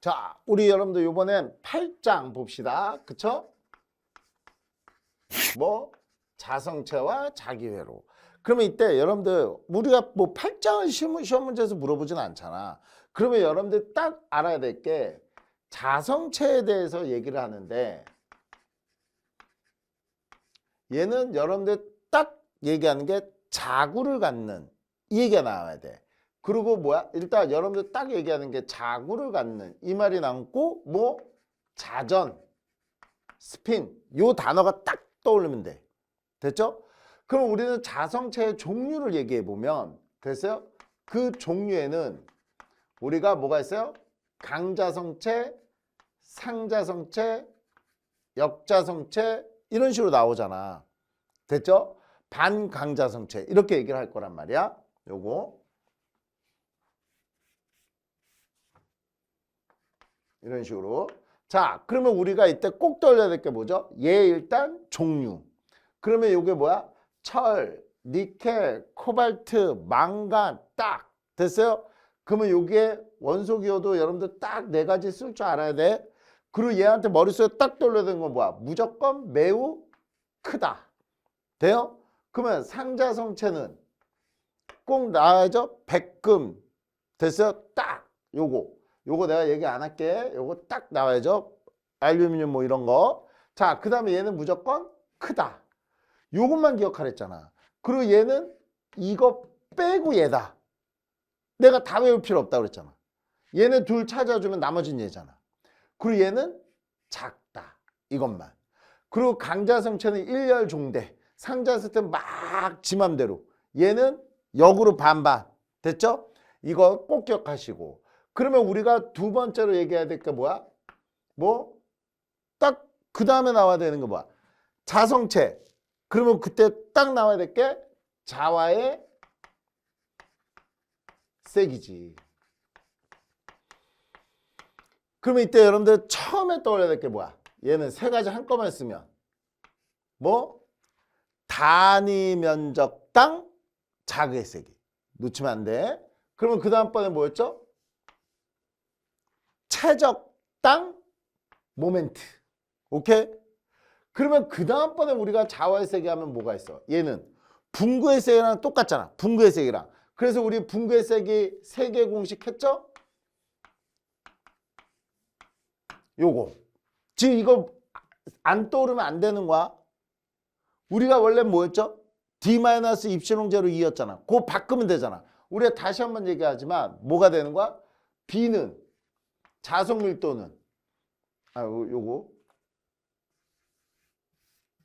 자, 우리 여러분들 이번엔 8장 봅시다. 그쵸? 뭐 자성체와 자기회로. 그러면 이때 여러분들 우리가 뭐 8장을 시험 문제에서 물어보진 않잖아. 그러면 여러분들 딱 알아야 될 게 자성체에 대해서 얘기를 하는데 얘는 여러분들 딱 얘기하는 게 자구를 갖는 이 얘기가 나와야 돼. 그리고 뭐야? 일단 여러분들 딱 얘기하는 게 자구를 갖는 이 말이 남고 뭐 자전, 스핀 요 단어가 딱 떠오르면 돼. 됐죠? 그럼 우리는 자성체의 종류를 얘기해 보면 됐어요? 그 종류에는 우리가 뭐가 있어요? 강자성체, 상자성체, 역자성체 이런 식으로 나오잖아. 됐죠? 반강자성체 이렇게 얘기를 할 거란 말이야. 요거 이런 식으로. 자, 그러면 우리가 이때 꼭 떠올려야 될 게 뭐죠? 얘 일단 종류. 그러면 요게 뭐야? 철, 니켈, 코발트, 망간 딱 됐어요? 그러면 요게 원소기호도 여러분들 딱 네 가지 쓸 줄 알아야 돼. 그리고 얘한테 머릿속에 딱 떠올려야 되는 건 뭐야? 무조건 매우 크다. 돼요? 그러면 상자성체는 꼭 나와야죠? 백금. 됐어요? 딱 요거 내가 얘기 안 할게. 요거 딱 나와야죠? 알루미늄 뭐 이런 거. 자, 그 다음에 얘는 무조건 크다. 요것만 기억하랬잖아. 그리고 얘는 이거 빼고 얘다. 내가 다 외울 필요 없다 그랬잖아. 얘네 둘 찾아주면 나머지는 얘잖아. 그리고 얘는 작다. 이것만. 그리고 강자성체는 일렬종대. 상자성체는 막 지 맘대로. 얘는 역으로 반반. 됐죠? 이거 꼭 기억하시고. 그러면 우리가 두 번째로 얘기해야 될 게 뭐야? 뭐? 딱 그 다음에 나와야 되는 거 뭐야? 자성체. 그러면 그때 딱 나와야 될 게 자와의 색이지. 그러면 이때 여러분들 처음에 떠올려야 될 게 뭐야? 얘는 세 가지 한꺼번에 쓰면 뭐? 단위 면적당 자극의 세기. 놓치면 안 돼. 그러면 그 다음번에 뭐였죠? 최적당 모멘트. 오케이? 그러면 그 다음번에 우리가 자와의 세기 하면 뭐가 있어? 얘는 분구의 세기랑 똑같잖아. 분구의 세기랑. 그래서 우리 분구의 세기 세 개 공식 했죠? 요거. 지금 이거 안 떠오르면 안 되는 거야. 우리가 원래 뭐였죠? D-입실용02였잖아. 그거 바꾸면 되잖아. 우리가 다시 한번 얘기하지만 뭐가 되는 거야? B는 자석 밀도는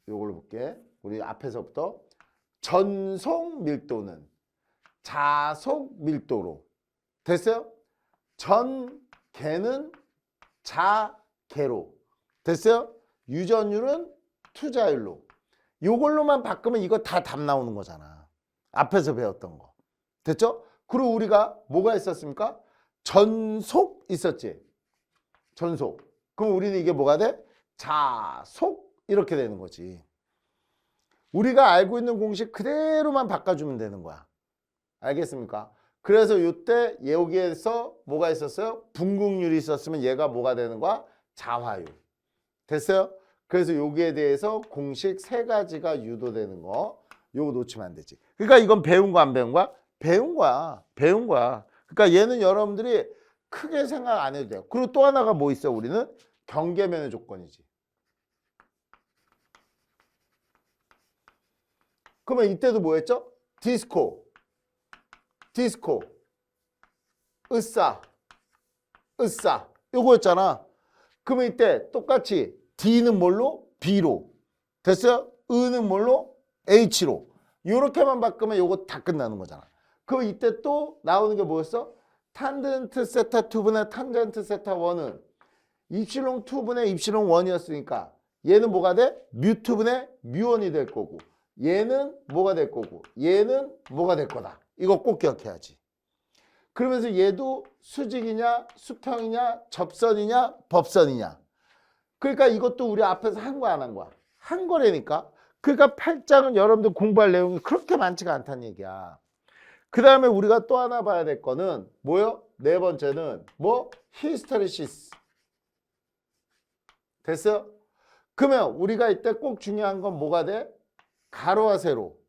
요걸로 볼게. 우리 앞에서부터 전속 밀도는 자속 밀도로 됐어요? 전개는 자개로 됐어요? 유전율은 투자율로. 요걸로만 바꾸면 이거 다 답 나오는 거잖아. 앞에서 배웠던 거. 됐죠? 그리고 우리가 뭐가 있었습니까? 전속 있었지. 전속. 그럼 우리는 이게 뭐가 돼? 자속 이렇게 되는 거지. 우리가 알고 있는 공식 그대로만 바꿔주면 되는 거야. 알겠습니까? 그래서 이때 여기에서 뭐가 있었어요? 분극률이 있었으면 얘가 뭐가 되는 거야? 자화율. 됐어요? 그래서 여기에 대해서 공식 세 가지가 유도되는 거. 요거 놓치면 안 되지. 그러니까 이건 배운 거 안 배운 거야? 배운 거야. 배운 거야. 그러니까 얘는 여러분들이 크게 생각 안 해도 돼요. 그리고 또 하나가 뭐 있어요? 우리는 경계면의 조건이지. 그러면 이때도 뭐 했죠? 디스코, 으싸, 요거였잖아. 그러면 이때 똑같이 D는 뭘로? B로. 됐어요? 으는 뭘로? H로. 요렇게만 바꾸면 요거 다 끝나는 거잖아. 그럼 이때 또 나오는 게 뭐였어? 탄젠트 세타 2분의 탄젠트 세타 1은 입실롱 2분의 입실롱 1이었으니까 얘는 뭐가 돼? 뮤 2분의 뮤 1이 될 거고 얘는 뭐가 될 거고 얘는 뭐가 될 거다. 이거 꼭 기억해야지. 그러면서 얘도 수직이냐 수평이냐 접선이냐 법선이냐. 그러니까 이것도 우리 앞에서 한 거야 안 한 거야? 한 거라니까. 그러니까 8장은 여러분들 공부할 내용이 그렇게 많지가 않다는 얘기야. 그 다음에 우리가 또 하나 봐야 될 거는 뭐요? 네 번째는 뭐? 히스테리시스. 됐어요? 그러면 우리가 이때 꼭 중요한 건 뭐가 돼? 가로와 세로.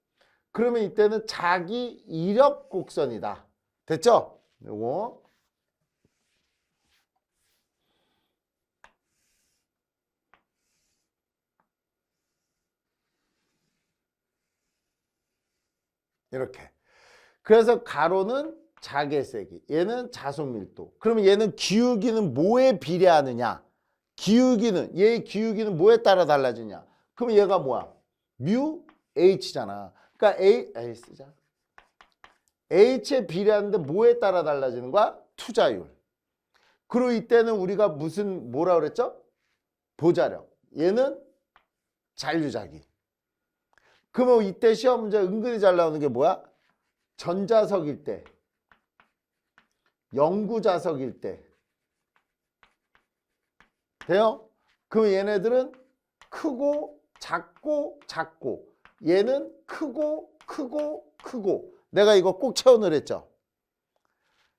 그러면 이때는 자기 이력 곡선이다. 됐죠? 요거. 이렇게. 그래서 가로는 자개세기, 얘는 자속밀도. 그러면 얘는 기울기는 뭐에 비례하느냐? 기울기는, 얘의 기울기는 뭐에 따라 달라지냐? 그러면 얘가 뭐야? 뮤 H잖아. 그러니까 A 쓰자. H에 비례하는데 뭐에 따라 달라지는 거야? 투자율. 그리고 이때는 우리가 뭐라 그랬죠? 보자력. 얘는 잔류자기. 그러면 이때 시험 문제 은근히 잘 나오는 게 뭐야? 전자석일 때, 영구자석일 때. 돼요? 그럼 얘네들은 크고 작고 작고, 얘는 크고 크고 크고. 내가 이거 꼭 채워넣으랬죠.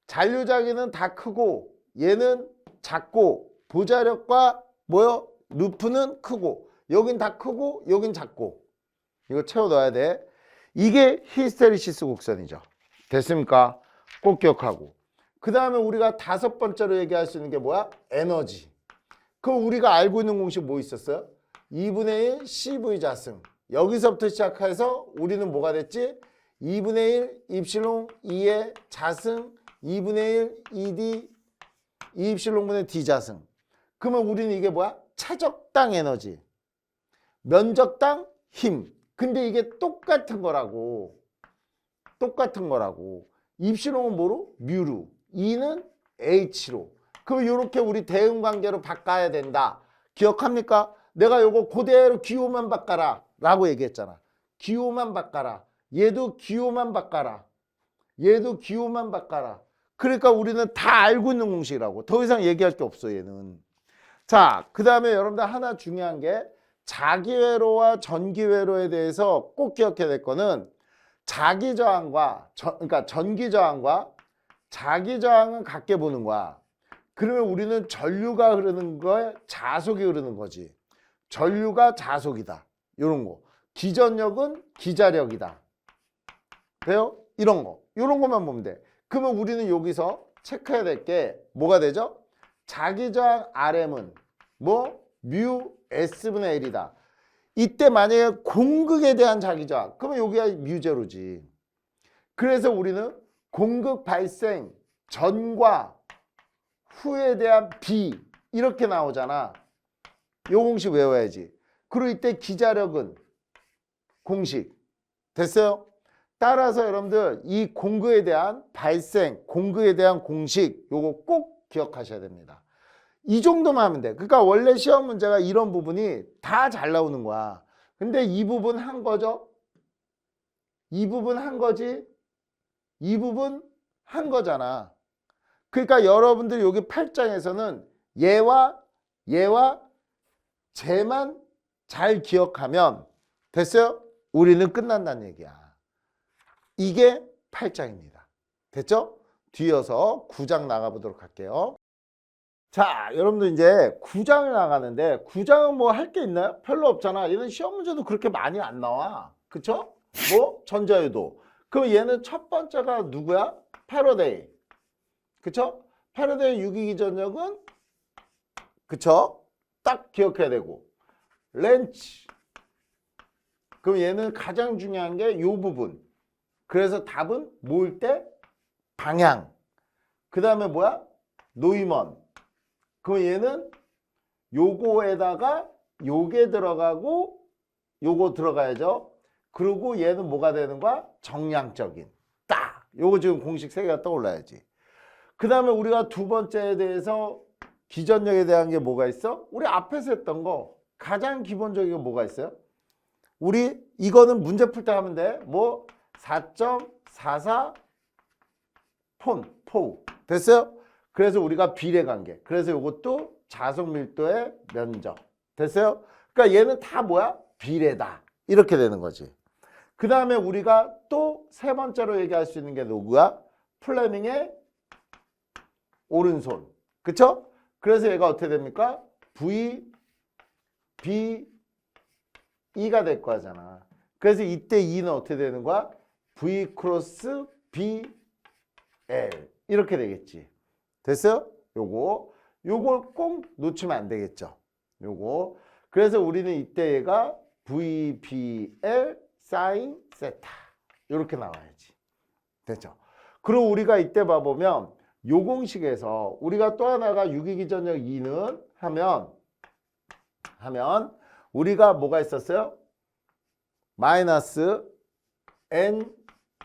잔류자기는 다 크고 얘는 작고, 보자력과 뭐요? 루프는 크고, 여긴 다 크고 여긴 작고. 이거 채워넣어야 돼. 이게 히스테리시스 곡선이죠. 됐습니까? 꼭 기억하고. 그 다음에 우리가 다섯 번째로 얘기할 수 있는 게 뭐야? 에너지. 그럼 우리가 알고 있는 공식 뭐 있었어요? 2분의 1 CV 자승. 여기서부터 시작해서 우리는 뭐가 됐지? 2분의 1 입실롱 2의 자승 2분의 1 ED 2 입실롱분의 D 자승. 그러면 우리는 이게 뭐야? 차적당 에너지, 면적당 힘. 근데 이게 똑같은 거라고. 똑같은 거라고. 입실롱은 뭐로? 뮤로. E는 H로. 그럼 이렇게 우리 대응관계로 바꿔야 된다. 기억합니까? 내가 요거 그대로 기호만 바꿔라 라고 얘기했잖아. 기호만 바꿔라. 얘도 기호만 바꿔라. 얘도 기호만 바꿔라. 그러니까 우리는 다 알고 있는 공식이라고. 더 이상 얘기할 게 없어 얘는. 자, 그 다음에 여러분들 하나 중요한 게 자기회로와 전기회로에 대해서 꼭 기억해야 될 거는 자기저항과 그러니까 전기저항과 자기저항은 같게 보는 거야. 그러면 우리는 전류가 흐르는 거에 자속이 흐르는 거지. 전류가 자속이다. 이런 거. 기전력은 기자력이다. 돼요? 이런 거. 이런 것만 보면 돼. 그러면 우리는 여기서 체크해야 될 게 뭐가 되죠? 자기저항 RM은 뭐? 뮤 S분의 L이다. 이때 만약에 공극에 대한 자기저항, 그러면 여기가 뮤제로지. 그래서 우리는 공극 발생 전과 후에 대한 B 이렇게 나오잖아. 요 공식 외워야지. 그리고 이때 기자력은 공식. 됐어요? 따라서 여러분들 이 공극에 대한 발생, 공극에 대한 공식 요거 꼭 기억하셔야 됩니다. 이 정도만 하면 돼. 그러니까 원래 시험 문제가 이런 부분이 다 잘 나오는 거야. 근데 이 부분 한 거죠? 이 부분 한 거지? 이 부분 한 거잖아. 그러니까 여러분들 여기 8장에서는 얘와 쟤만 잘 기억하면 됐어요? 우리는 끝난다는 얘기야. 이게 8장입니다. 됐죠? 뒤어서 9장 나가보도록 할게요. 자, 여러분들 이제 9장을 나가는데 9장은 뭐 할 게 있나요? 별로 없잖아. 얘는 시험 문제도 그렇게 많이 안 나와. 그쵸? 뭐? 전자유도. 그럼 얘는 첫 번째가 누구야? 패러데이. 그쵸? 패러데이 유기기전력은 그쵸? 딱 기억해야 되고. 렌치. 그럼 얘는 가장 중요한 게 요 부분. 그래서 답은 모을 때 방향. 그 다음에 뭐야? 노이먼. 그럼 얘는 요거에다가 요게 들어가고 요거 들어가야죠. 그리고 얘는 뭐가 되는 거야? 정량적인. 딱. 요거 지금 공식 3개가 떠올라야지. 그 다음에 우리가 두 번째에 대해서 기전력에 대한 게 뭐가 있어? 우리 앞에서 했던 거 가장 기본적인 게 뭐가 있어요? 우리 이거는 문제 풀 때 하면 돼. 뭐 4.44 포우. 됐어요? 그래서 우리가 비례관계. 그래서 이것도 자속밀도의 면적. 됐어요? 그러니까 얘는 다 뭐야? 비례다. 이렇게 되는 거지. 그 다음에 우리가 또 세 번째로 얘기할 수 있는 게 누구야? 플레밍의 오른손. 그쵸? 그래서 얘가 어떻게 됩니까? V, B, E가 될 거잖아. 그래서 이때 E는 어떻게 되는 거야? V 크로스 B, L. 이렇게 되겠지. 됐어요? 요걸 꼭 놓치면 안 되겠죠. 요거. 그래서 우리는 이때 얘가 VBL 사인 세타. 이렇게 나와야지. 됐죠? 그리고 우리가 이때 봐보면 요 공식에서 우리가 또 하나가 유기기전력 2는 하면 우리가 뭐가 있었어요? 마이너스 N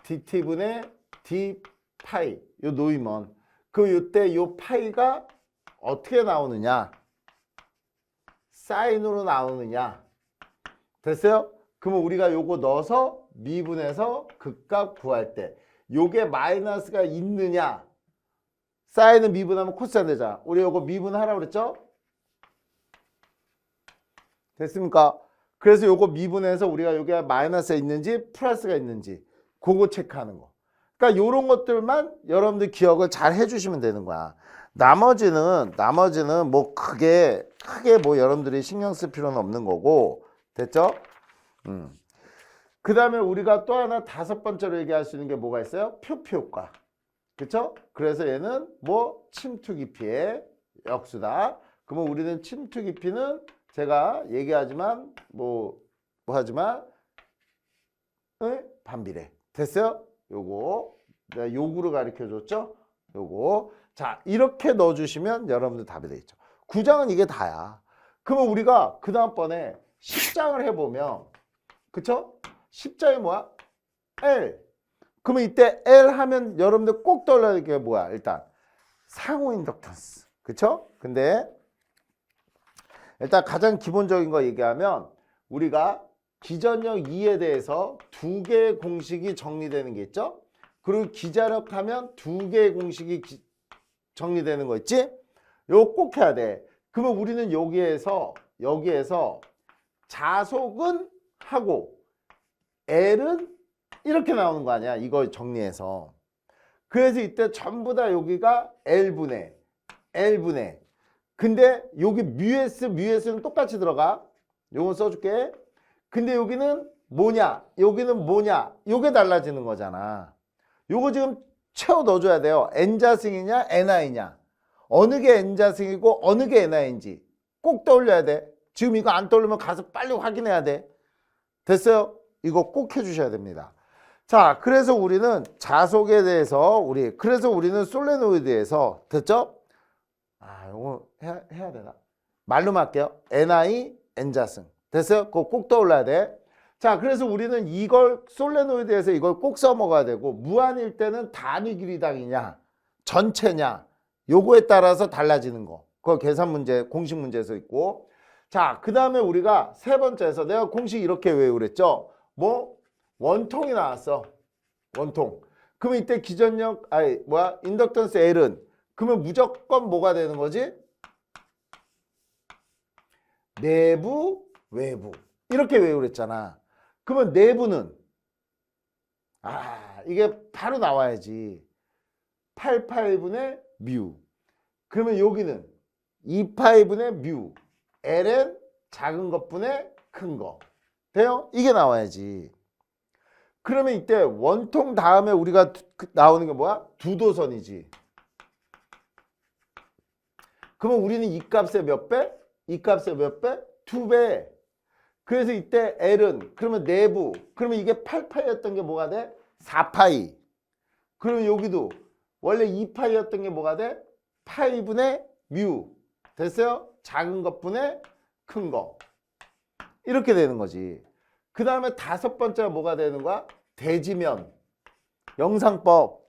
dt분의 d 파이. 요 노이먼. 요때 요 파이가 어떻게 나오느냐? 사인으로 나오느냐? 됐어요? 그러면 우리가 요거 넣어서 미분해서 극값 구할 때 요게 마이너스가 있느냐? 사인은 미분하면 코사인 되잖아. 우리 요거 미분하라고 그랬죠? 됐습니까? 그래서 요거 미분해서 우리가 요게 마이너스가 있는지 플러스가 있는지 그거 체크하는 거. 그러니까 요런 것들만 여러분들 기억을 잘 해주시면 되는 거야. 나머지는 뭐 크게 뭐 여러분들이 신경 쓸 필요는 없는 거고. 됐죠? 그 다음에 우리가 또 하나 다섯 번째로 얘기할 수 있는 게 뭐가 있어요? 표피 효과. 그쵸? 그래서 얘는 뭐 침투 깊이의 역수다. 그러면 우리는 침투 깊이는 제가 얘기하지만 하지만 반비례. 됐어요? 요거 내가 요구를 가르쳐 줬죠? 요거. 자, 이렇게 넣어 주시면 여러분들 답이 되겠죠. 9장은 이게 다야. 그러면 우리가 그 다음번에 10장을 해보면, 그쵸? 10장이 뭐야? L. 그러면 이때 L 하면 여러분들 꼭 떠올려야 될 게 뭐야? 일단 상호 인덕턴스. 그쵸? 근데 일단 가장 기본적인 거 얘기하면 우리가 기전력 2에 대해서 두 개의 공식이 정리되는 게 있죠? 그리고 기자력 하면 두 개의 공식이 정리되는 거 있지? 요거 꼭 해야 돼. 그러면 우리는 여기에서 자속은 하고 L은 이렇게 나오는 거 아니야? 이걸 정리해서. 그래서 이때 전부 다 여기가 L분의 근데 여기 뮤S는 똑같이 들어가. 요거 써줄게. 근데 여기는 뭐냐? 요게 달라지는 거잖아. 요거 지금 채워 넣어줘야 돼요. N자승이냐 NI냐. 어느 게 N자승이고 어느 게 NI인지 꼭 떠올려야 돼. 지금 이거 안 떠올리면 가서 빨리 확인해야 돼. 됐어요? 이거 꼭 해주셔야 됩니다. 자, 그래서 우리는 자속에 대해서 그래서 우리는 솔레노이드에서 됐죠? 이거 해야 되나? 말로만 할게요. NI, N자승. 됐어요? 그거 꼭 떠올라야 돼. 자, 그래서 우리는 이걸 솔레노이드에서 이걸 꼭 써먹어야 되고, 무한일 때는 단위 길이당이냐, 전체냐, 요거에 따라서 달라지는 거. 그거 계산 문제, 공식 문제에서 있고. 자, 그 다음에 우리가 세 번째에서 내가 공식 이렇게 외우랬죠? 원통이 나왔어. 원통. 그러면 이때 기전력, 인덕턴스 L은 그러면 무조건 뭐가 되는 거지? 내부, 외부. 이렇게 외우랬잖아. 그러면 내부는 이게 바로 나와야지. 8파이분의 뮤. 그러면 여기는 2파이분의 뮤. L은 작은 것분의 큰 거. 돼요? 이게 나와야지. 그러면 이때 원통 다음에 우리가 나오는 게 뭐야? 두도선이지. 그러면 우리는 이 값의 몇 배? 이 값의 몇 배? 2배. 그래서 이때 L은 그러면 내부. 그러면 이게 8파이였던 게 뭐가 돼? 4파이. 그러면 여기도 원래 2파이였던 게 뭐가 돼? 파이분의 뮤. 됐어요? 작은 것분의 큰 거. 이렇게 되는 거지. 그 다음에 다섯 번째가 뭐가 되는 거야? 대지면. 영상법.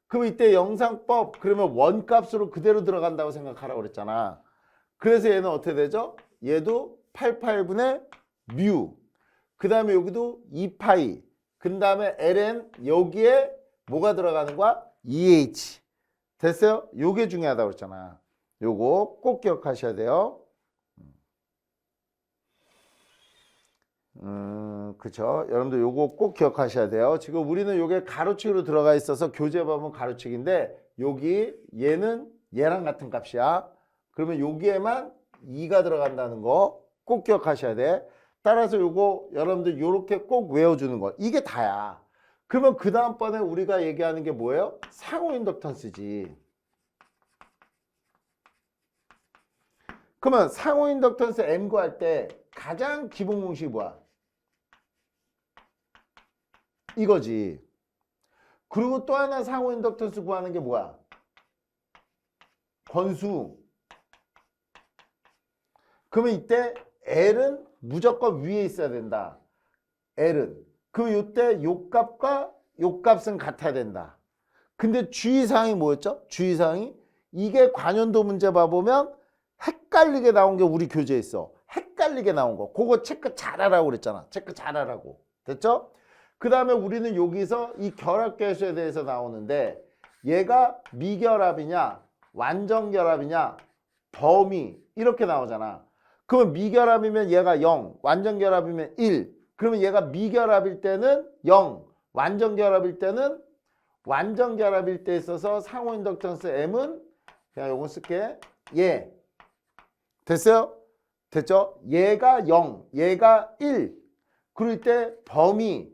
그럼 이때 영상법 그러면 원값으로 그대로 들어간다고 생각하라고 그랬잖아. 그래서 얘는 어떻게 되죠? 얘도 8파이분의 뮤. 그 다음에 여기도 2파이. 그 다음에 ln 여기에 뭐가 들어가는 거야? EH. 됐어요? 요게 중요하다고 그랬잖아. 요거 꼭 기억하셔야 돼요. 그쵸. 여러분들 요거 꼭 기억하셔야 돼요. 지금 우리는 요게 가로치기로 들어가 있어서 교재 보면 가로치기인데 여기 얘는 얘랑 같은 값이야. 그러면 여기에만 2가 들어간다는 거 꼭 기억하셔야 돼. 따라서 요거 여러분들 요렇게 꼭 외워주는 거. 이게 다야. 그러면 그 다음번에 우리가 얘기하는 게 뭐예요? 상호 인덕턴스지. 그러면 상호 인덕턴스 M 구할 때 가장 기본 공식이 뭐야? 이거지. 그리고 또 하나 상호 인덕턴스 구하는 게 뭐야? 건수. 그러면 이때 L은 무조건 위에 있어야 된다. L은. 그럼 이때 요 값과 요 값은 같아야 된다. 근데 주의사항이 뭐였죠? 주의사항이 이게 관연도 문제 봐보면 헷갈리게 나온 게 우리 교재에 있어. 헷갈리게 나온 거. 그거 체크 잘하라고 그랬잖아. 체크 잘하라고. 됐죠? 그 다음에 우리는 여기서 이 결합계수에 대해서 나오는데 얘가 미결합이냐 완전결합이냐 범위 이렇게 나오잖아. 그러면 미결합이면 얘가 0, 완전결합이면 1. 그러면 얘가 미결합일 때는 0, 완전결합일 때는 완전결합일 때 있어서 상호 인덕턴스 M은 그냥 요거 쓸게. 얘. 됐어요? 됐죠? 얘가 0, 얘가 1. 그럴 때 범위.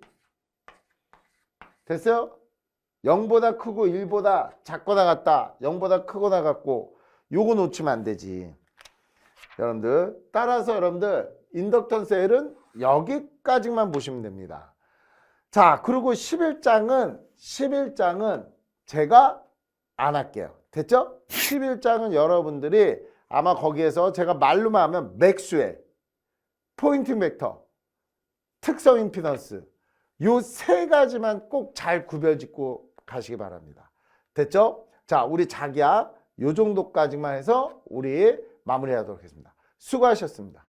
됐어요? 0보다 크고 1보다 작거나 같다. 0보다 크거나 같고 요거 놓치면 안 되지. 여러분들 따라서 여러분들 인덕턴스 L은 여기까지만 보시면 됩니다. 자, 그리고 11장은 제가 안 할게요. 됐죠? 11장은 여러분들이 아마 거기에서 제가 말로만 하면 맥스웰, 포인팅 벡터, 특성 임피던스 요 세 가지만 꼭 잘 구별짓고 가시기 바랍니다. 됐죠? 자, 우리 자기야 요 정도까지만 해서 우리 마무리하도록 하겠습니다. 수고하셨습니다.